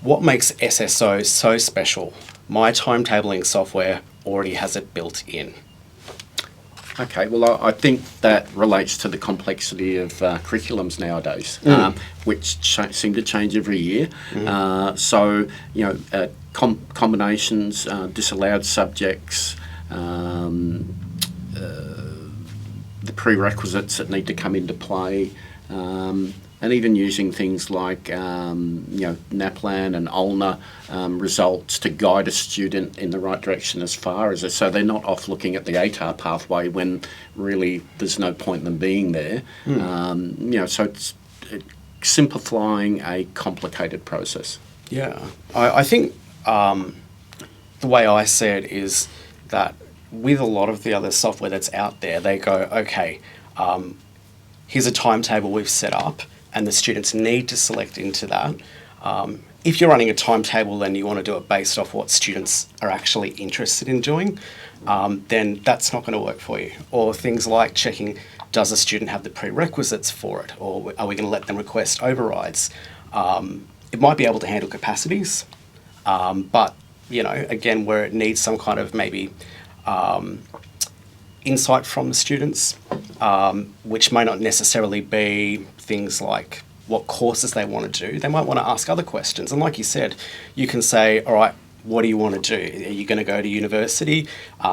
What makes SSO so special? My timetabling software already has it built in. Okay, well, I think that relates to the complexity of curriculums nowadays, which seem to change every year. So, combinations, disallowed subjects, the prerequisites that need to come into play, and even using things like NAPLAN and ULNA results to guide a student in the right direction as far as so they're not off looking at the ATAR pathway when really there's no point in them being there. So it's simplifying a complicated process. Yeah, I think the way I see it is that with a lot of the other software that's out there, they go, okay, here's a timetable we've set up, and the students need to select into that. If you're running a timetable and you want to do it based off what students are actually interested in doing, then that's not going to work for you. Or things like checking, does a student have the prerequisites for it? Or are we going to let them request overrides? It might be able to handle capacities, but, again, where it needs some kind of maybe insight from the students, which may not necessarily be things like what courses they want to do. They might want to ask other questions. And like you said, you can say, all right, what do you want to do? Are you going to go to university?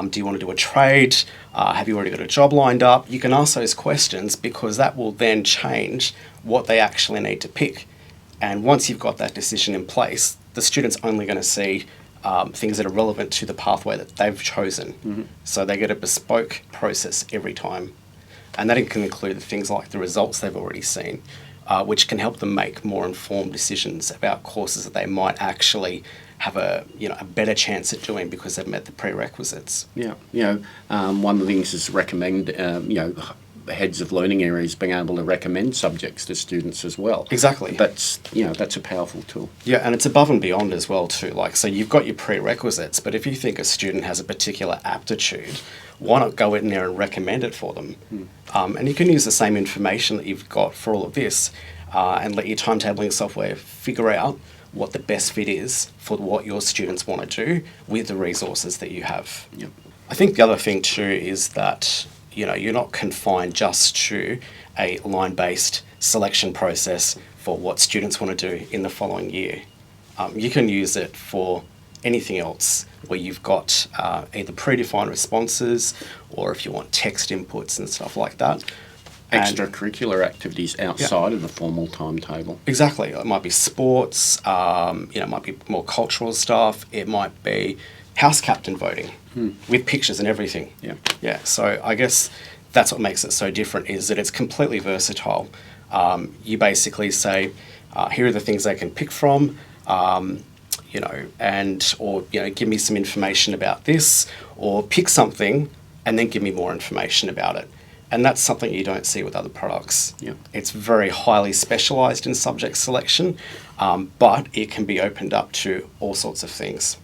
Do you want to do a trade? Have you already got a job lined up? You can ask those questions because that will then change what they actually need to pick. And once you've got that decision in place, the student's only going to see things that are relevant to the pathway that they've chosen. So they get a bespoke process every time. And that can include things like the results they've already seen, which can help them make more informed decisions about courses that they might actually have a better chance at doing because they've met the prerequisites. Yeah, one of the things is recommend, heads of learning areas being able to recommend subjects to students as well. Exactly. That's a powerful tool. Yeah, and it's above and beyond as well too. So you've got your prerequisites, but if you think a student has a particular aptitude, why not go in there and recommend it for them? And you can use the same information that you've got for all of this and let your timetabling software figure out what the best fit is for what your students want to do with the resources that you have. Yep. I think the other thing too is that you're not confined just to a line-based selection process for what students want to do in the following year. You can use it for anything else where you've got either predefined responses or if you want text inputs and stuff like that. Extracurricular activities outside of the formal timetable. Exactly. It might be sports, it might be more cultural stuff, it might be house captain voting with pictures and everything. Yeah. So I guess that's what makes it so different is that it's completely versatile. You basically say, here are the things they can pick from, or give me some information about this, or pick something and then give me more information about it. And that's something you don't see with other products. It's very highly specialised in subject selection, but it can be opened up to all sorts of things.